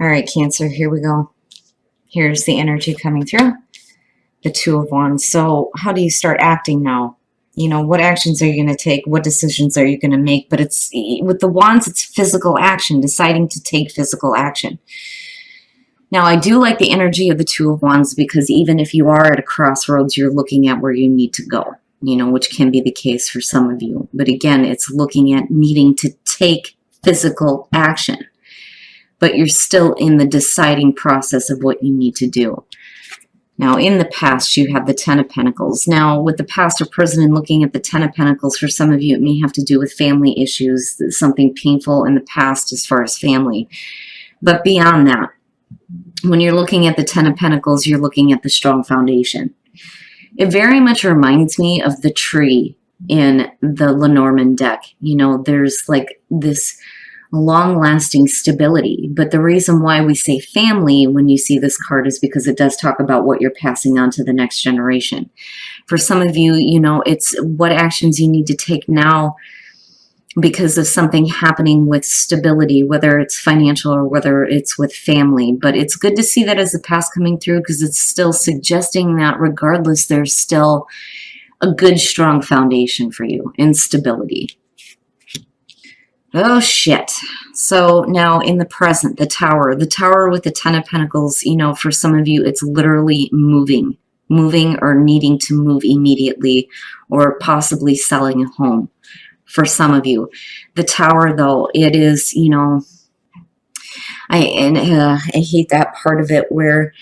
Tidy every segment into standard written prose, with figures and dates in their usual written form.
All right, Cancer, here we go. Here's the energy coming through. The Two of Wands. So how do you start acting now? You know, what actions are you going to take? What decisions are you going to make? But it's with the Wands, it's physical action, deciding to take physical action. Now, I do like the energy of the Two of Wands because even if you are at a crossroads, you're looking at where you need to go, you know, which can be the case for some of you. But again, it's looking at needing to take physical action. But you're still in the deciding process of what you need to do. Now, in the past, you have the Ten of Pentacles. Now, with the past or present and looking at the Ten of Pentacles, for some of you, it may have to do with family issues, something painful in the past as far as family. But beyond that, when you're looking at the Ten of Pentacles, you're looking at the strong foundation. It very much reminds me of the tree in the Lenormand deck. You know, there's like this long-lasting stability. But the reason why we say family when you see this card is because it does talk about what you're passing on to the next generation. For some of you, you know, it's what actions you need to take now because of something happening with stability, whether it's financial or whether it's with family. But it's good to see that as the past coming through because it's still suggesting that regardless, there's still a good, strong foundation for you in stability. Oh, shit. So now in the present, the Tower with the Ten of Pentacles, you know, for some of you, it's literally moving or needing to move immediately or possibly selling a home. For some of you, the Tower, though, it is, you know, I hate that part of it where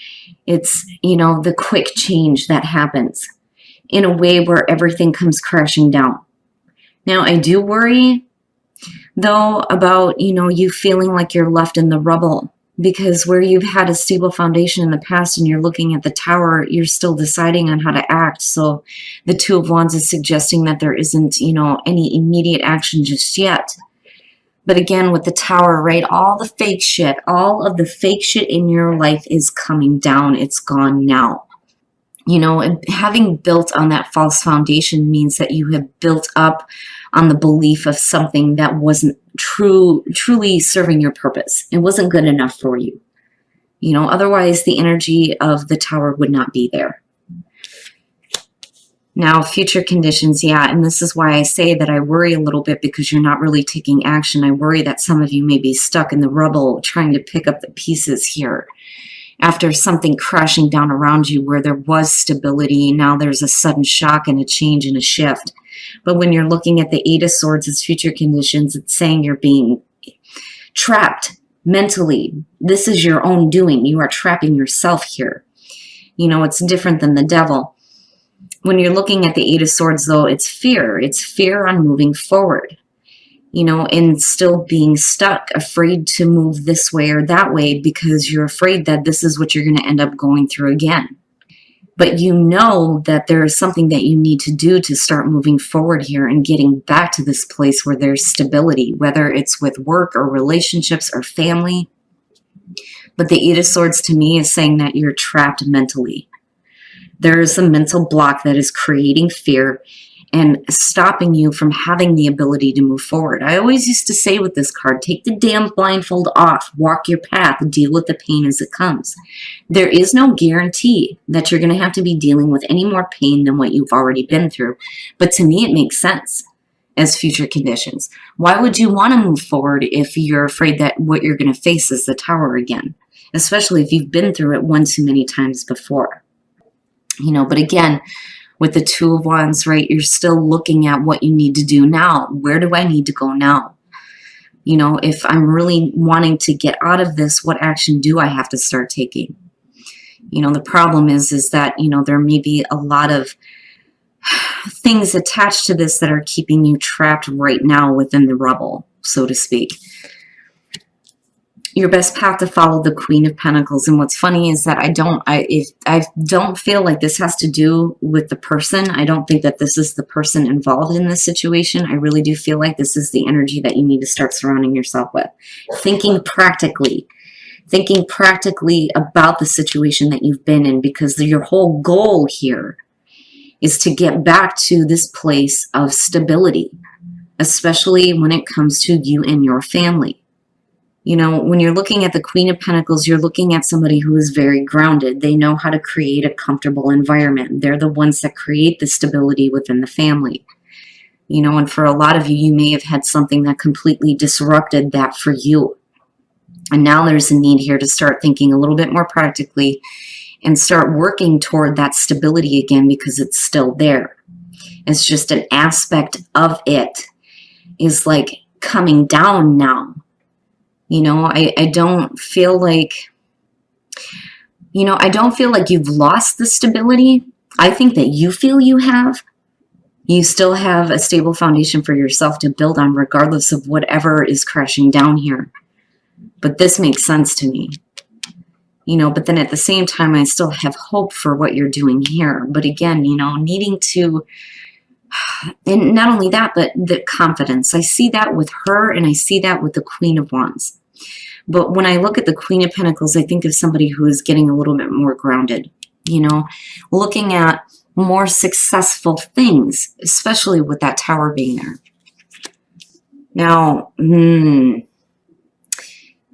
it's, you know, the quick change that happens in a way where everything comes crashing down. Now, I do worry, though, about, you know, you feeling like you're left in the rubble because where you've had a stable foundation in the past and you're looking at the Tower, you're still deciding on how to act. So the Two of Wands is suggesting that there isn't, you know, any immediate action just yet. But again, with the Tower, right, all of the fake shit in your life is coming down. It's gone now. You know, and having built on that false foundation means that you have built up on the belief of something that wasn't truly serving your purpose. It wasn't good enough for you. You know, otherwise the energy of the Tower would not be there. Now, future conditions, yeah, and this is why I say that I worry a little bit because you're not really taking action. I worry that some of you may be stuck in the rubble trying to pick up the pieces here. After something crashing down around you where there was stability, now there's a sudden shock and a change and a shift. But when you're looking at the Eight of Swords as future conditions, it's saying you're being trapped mentally. This is your own doing. You are trapping yourself here. You know, it's different than the Devil. When you're looking at the Eight of Swords, though, it's fear. It's fear on moving forward. You know, and still being stuck, afraid to move this way or that way because you're afraid that this is what you're going to end up going through again. But you know that there is something that you need to do to start moving forward here and getting back to this place where there's stability, whether it's with work or relationships or family. But the Eight of Swords to me is saying that you're trapped mentally. There is a mental block that is creating fear and stopping you from having the ability to move forward. I always used to say with this card, take the damn blindfold off, walk your path, deal with the pain as it comes. There is no guarantee that you're going to have to be dealing with any more pain than what you've already been through. But to me, it makes sense as future conditions. Why would you want to move forward if you're afraid that what you're going to face is the Tower again? Especially if you've been through it one too many times before. You know, but again, with the Two of Wands, right, you're still looking at what you need to do now. Where do I need to go now? You know, if I'm really wanting to get out of this, what action do I have to start taking? You know, the problem is that, you know, there may be a lot of things attached to this that are keeping you trapped right now within the rubble, so to speak. Your best path to follow the Queen of Pentacles. And what's funny is that I don't feel like this has to do with the person. I don't think that this is the person involved in this situation. I really do feel like this is the energy that you need to start surrounding yourself with. Thinking practically about the situation that you've been in, because your whole goal here is to get back to this place of stability, especially when it comes to you and your family. You know, when you're looking at the Queen of Pentacles, you're looking at somebody who is very grounded. They know how to create a comfortable environment. They're the ones that create the stability within the family. You know, and for a lot of you, you may have had something that completely disrupted that for you. And now there's a need here to start thinking a little bit more practically and start working toward that stability again, because it's still there. It's just an aspect of it is like coming down now. You know, I don't feel like, you know, I don't feel like you've lost the stability. I think that you feel you have. You still have a stable foundation for yourself to build on, regardless of whatever is crashing down here. But this makes sense to me. You know, but then at the same time, I still have hope for what you're doing here. But again, you know, needing to, and not only that, but the confidence. I see that with her, and I see that with the Queen of Wands. But when I look at the Queen of Pentacles, I think of somebody who is getting a little bit more grounded, you know, looking at more successful things, especially with that Tower being there. Now, in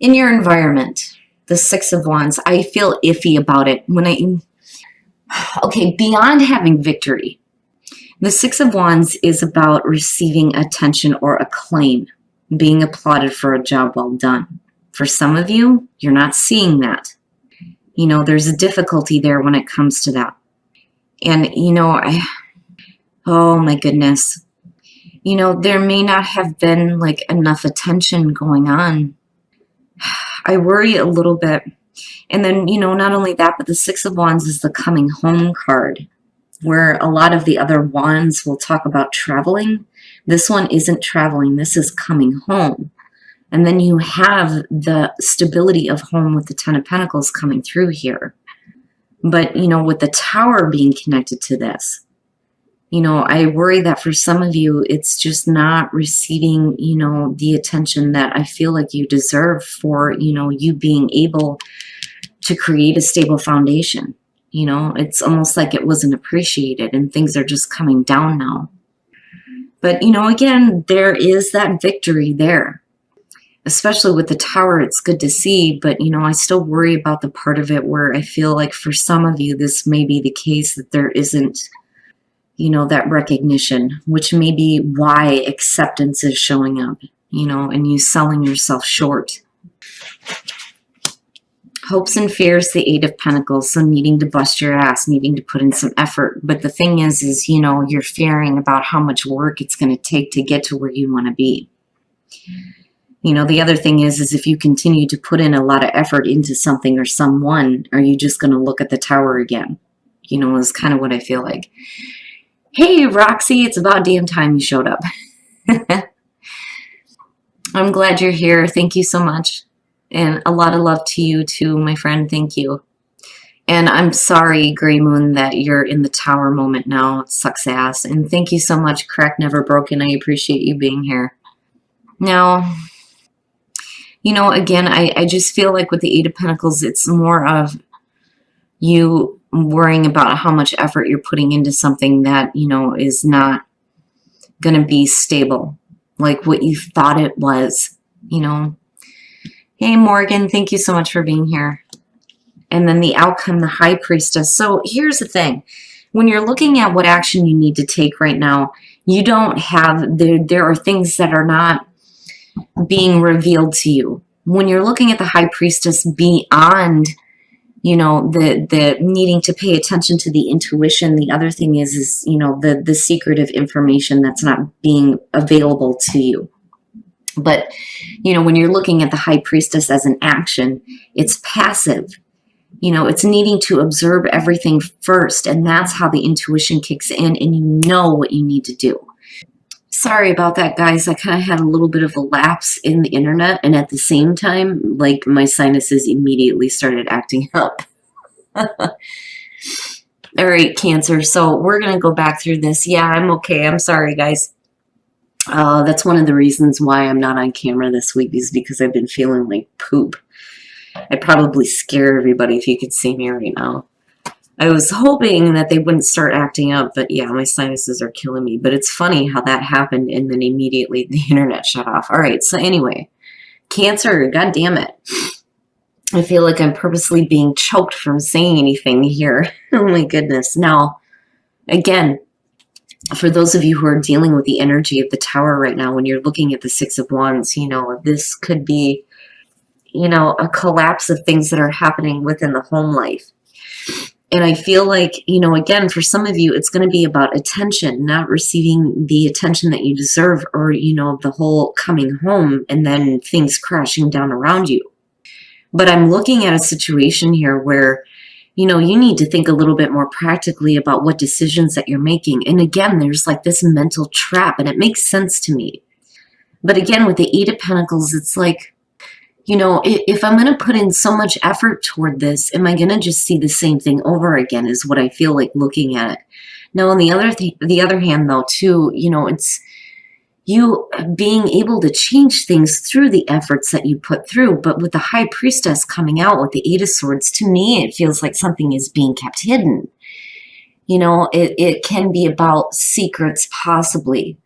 your environment, the Six of Wands, I feel iffy about it. Okay, beyond having victory, the Six of Wands is about receiving attention or acclaim, being applauded for a job well done. For some of you, you're not seeing that. You know, there's a difficulty there when it comes to that. And, you know, oh my goodness. You know, there may not have been like enough attention going on. I worry a little bit. And then, you know, not only that, but the Six of Wands is the coming home card, where a lot of the other wands will talk about traveling. This one isn't traveling. This is coming home. And then you have the stability of home with the Ten of Pentacles coming through here. But, you know, with the Tower being connected to this, you know, I worry that for some of you, it's just not receiving, you know, the attention that I feel like you deserve for, you know, you being able to create a stable foundation. You know, it's almost like it wasn't appreciated and things are just coming down now. But, you know, again, there is that victory there. Especially with the Tower, it's good to see, but, you know, I still worry about the part of it where I feel like for some of you, this may be the case that there isn't, you know, that recognition, which may be why acceptance is showing up, you know, and you selling yourself short. Hopes and fears, the Eight of Pentacles, so needing to bust your ass, needing to put in some effort. But the thing is, you know, you're fearing about how much work it's going to take to get to where you want to be. You know, the other thing is if you continue to put in a lot of effort into something or someone, are you just going to look at the Tower again? You know, is kind of what I feel like. Hey, Roxy, it's about damn time you showed up. I'm glad you're here. Thank you so much. And a lot of love to you too, my friend. Thank you. And I'm sorry, Gray Moon, that you're in the Tower moment now. It sucks ass. And thank you so much, Crack Never Broken. I appreciate you being here. Now, you know, again, I just feel like with the Eight of Pentacles, it's more of you worrying about how much effort you're putting into something that, you know, is not going to be stable, like what you thought it was, you know. Hey, Morgan, thank you so much for being here. And then the outcome, the High Priestess. So here's the thing. When you're looking at what action you need to take right now, you don't have, there are things that are not being revealed to you. When you're looking at the High Priestess beyond, you know, the needing to pay attention to the intuition, the other thing is you know, the secretive information that's not being available to you. But, you know, when you're looking at the High Priestess as an action, it's passive. You know, it's needing to observe everything first, and that's how the intuition kicks in, and you know what you need to do. Sorry about that, guys. I kind of had a little bit of a lapse in the internet, and at the same time, like, my sinuses immediately started acting up. All right, Cancer. So we're going to go back through this. Yeah, I'm okay. I'm sorry, guys. That's one of the reasons why I'm not on camera this week, is because I've been feeling like poop. I'd probably scare everybody if you could see me right now. I was hoping that they wouldn't start acting up, but yeah, my sinuses are killing me. But it's funny how that happened, and then immediately the internet shut off. All right, so anyway, Cancer, God damn it. I feel like I'm purposely being choked from saying anything here. Oh my goodness. Now, again, for those of you who are dealing with the energy of the Tower right now, when you're looking at the Six of Wands, this could be, a collapse of things that are happening within the home life. And I feel like, again, for some of you, it's going to be about attention, not receiving the attention that you deserve, or, the whole coming home and then things crashing down around you. But I'm looking at a situation here where, you need to think a little bit more practically about what decisions that you're making. And again, there's like this mental trap, and it makes sense to me. But again, with the Eight of Pentacles, it's like, if I'm going to put in so much effort toward this, am I going to just see the same thing over again, is what I feel like looking at it. Now, on the other hand, though, too, it's you being able to change things through the efforts that you put through. But with the High Priestess coming out with the Eight of Swords, to me, it feels like something is being kept hidden. It can be about secrets, possibly.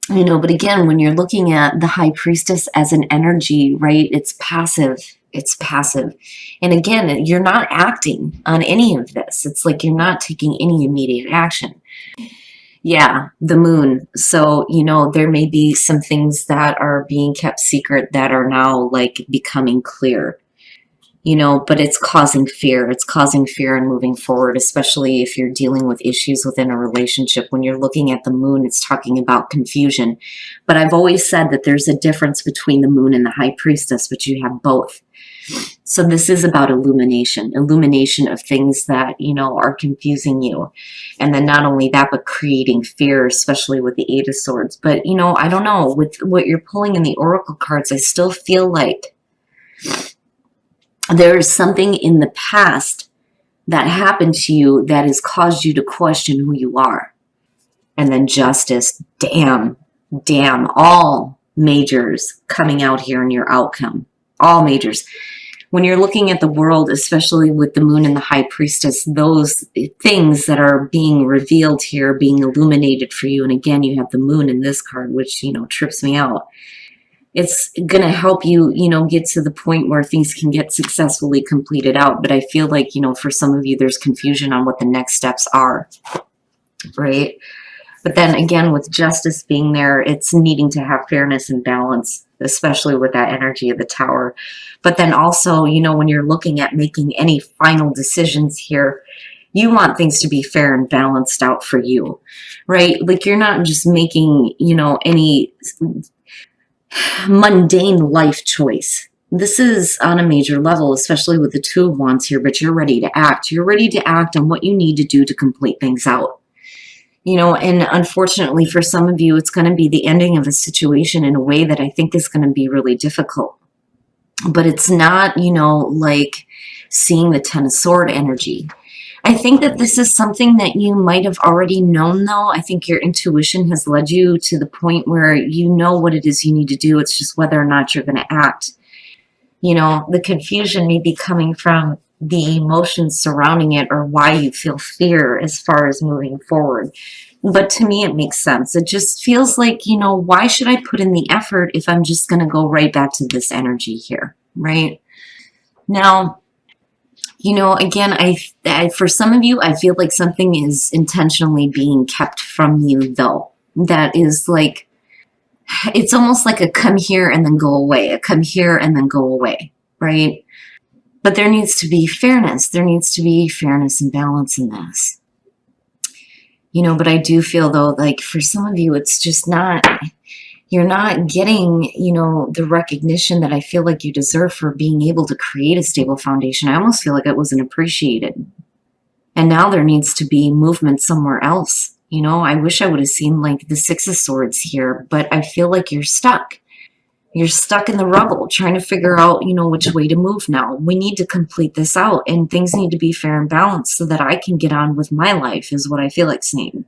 But again, when you're looking at the High Priestess as an energy, right, it's passive. It's passive. And again, you're not acting on any of this. It's like you're not taking any immediate action. Yeah, the Moon. So, there may be some things that are being kept secret that are now like becoming clear, but it's causing fear. It's causing fear in moving forward, especially if you're dealing with issues within a relationship. When you're looking at the Moon, it's talking about confusion. But I've always said that there's a difference between the Moon and the High Priestess, but you have both. So this is about illumination of things that, are confusing you. And then not only that, but creating fear, especially with the Eight of Swords. But, I don't know, with what you're pulling in the Oracle cards, I still feel like there is something in the past that happened to you that has caused you to question who you are. And then Justice, damn, all majors coming out here in your outcome. All majors. When you're looking at the world, especially with the Moon and the High Priestess, those things that are being revealed here, being illuminated for you. And again, you have the Moon in this card, which, trips me out. It's going to help you, get to the point where things can get successfully completed out. But I feel like, for some of you, there's confusion on what the next steps are, right? But then again, with Justice being there, it's needing to have fairness and balance, especially with that energy of the Tower. But then also, when you're looking at making any final decisions here, you want things to be fair and balanced out for you, right? Like you're not just making, any mundane life choice. This is on a major level, especially with the Two of Wands here, but you're ready to act. You're ready to act on what you need to do to complete things out. And unfortunately for some of you, it's going to be the ending of a situation in a way that I think is going to be really difficult. But it's not, like seeing the Ten of Swords energy. I think that this is something that you might have already known, though. I think your intuition has led you to the point where you know what it is you need to do. It's just whether or not you're going to act. The confusion may be coming from the emotions surrounding it or why you feel fear as far as moving forward. But to me, it makes sense. It just feels like, why should I put in the effort if I'm just going to go right back to this energy here, right? Now, again, I for some of you, I feel like something is intentionally being kept from you, though. That is like, it's almost like a come here and then go away, a come here and then go away, right? But there needs to be fairness. There needs to be fairness and balance in this. But I do feel, though, like for some of you, it's just not, you're not getting, the recognition that I feel like you deserve for being able to create a stable foundation. I almost feel like it wasn't appreciated. And now there needs to be movement somewhere else. I wish I would have seen like the Six of Swords here, but I feel like you're stuck. You're stuck in the rubble trying to figure out, which way to move now. We need to complete this out and things need to be fair and balanced so that I can get on with my life is what I feel like saying.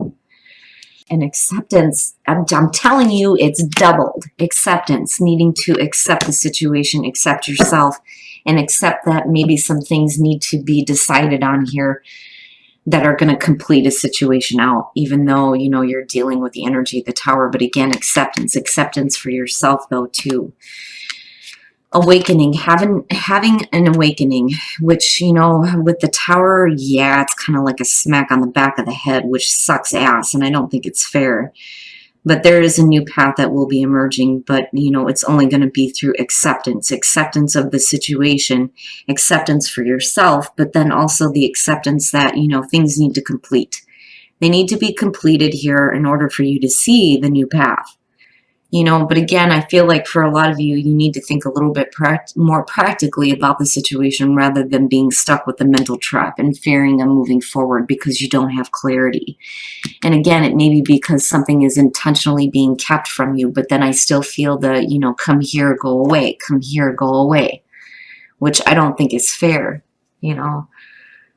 And acceptance, I'm telling you, it's doubled. Acceptance, needing to accept the situation, accept yourself, and accept that maybe some things need to be decided on here that are going to complete a situation out, even though, you know, you're dealing with the energy of the Tower. But again, acceptance for yourself though too. Awakening, having an awakening, which, you know, with the Tower, yeah, it's kind of like a smack on the back of the head, which sucks ass, and I don't think it's fair. But there is a new path that will be emerging, but, you know, it's only going to be through acceptance of the situation, acceptance for yourself, but then also the acceptance that, you know, things need to complete. They need to be completed here in order for you to see the new path. You know, but again, I feel like for a lot of you, you need to think a little bit more practically about the situation rather than being stuck with the mental trap and fearing of moving forward because you don't have clarity. And again, it may be because something is intentionally being kept from you, but then I still feel the, you know, come here, go away, come here, go away, which I don't think is fair, you know.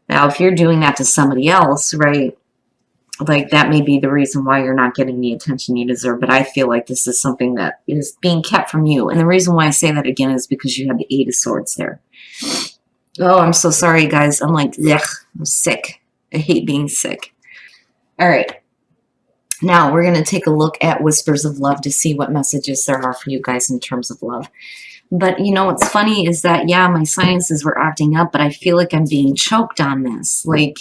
Now, if you're doing that to somebody else, right, like that may be the reason why you're not getting the attention you deserve, but I feel like this is something that is being kept from you. And the reason why I say that again is because you have the Eight of Swords there. Oh, I'm so sorry, guys. I'm like, ugh, I'm sick. I hate being sick. All right. Now we're going to take a look at Whispers of Love to see what messages there are for you guys in terms of love. But, you know, what's funny is that, yeah, my sinuses were acting up, but I feel like I'm being choked on this. Like,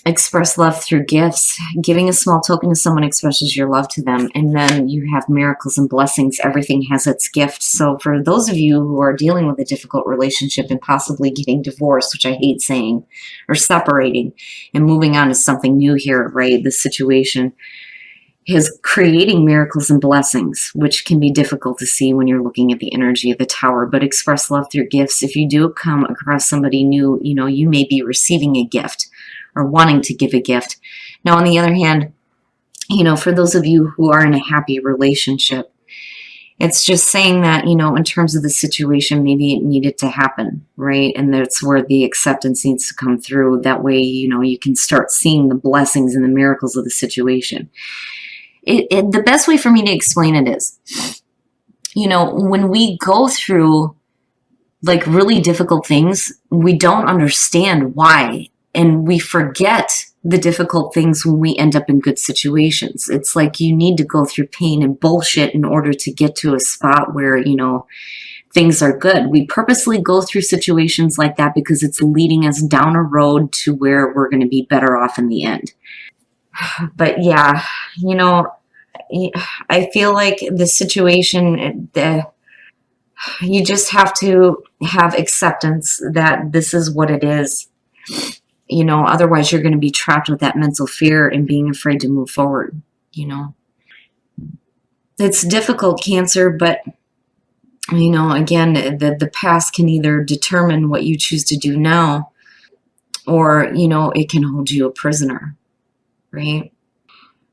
express love through gifts. Giving a small token to someone expresses your love to them. And then you have miracles and blessings. Everything has its gift. So for those of you who are dealing with a difficult relationship and possibly getting divorced, which I hate saying, or separating and moving on to something new here, right? This situation is creating miracles and blessings, which can be difficult to see when you're looking at the energy of the Tower. But express love through gifts. If you do come across somebody new, you know, you may be receiving a gift or wanting to give a gift. Now, on the other hand, you know, for those of you who are in a happy relationship, it's just saying that, you know, in terms of the situation, maybe it needed to happen, right? And that's where the acceptance needs to come through. That way, you know, you can start seeing the blessings and the miracles of the situation. The best way for me to explain it is, you know, when we go through like really difficult things, we don't understand why. And we forget the difficult things when we end up in good situations. It's like you need to go through pain and bullshit in order to get to a spot where, you know, things are good. We purposely go through situations like that because it's leading us down a road to where we're going to be better off in the end. But yeah, you know, I feel like the situation, you just have to have acceptance that this is what it is. You know, otherwise you're going to be trapped with that mental fear and being afraid to move forward, you know. It's difficult, Cancer, but, you know, again, the past can either determine what you choose to do now, or, you know, it can hold you a prisoner, right?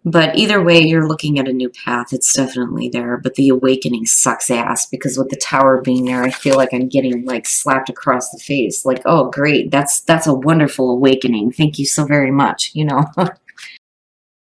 But either way, you're looking at a new path. It's definitely there. But the awakening sucks ass because with the Tower being there, I feel like I'm getting like slapped across the face. Like, oh, great. That's a wonderful awakening. Thank you so very much, you know.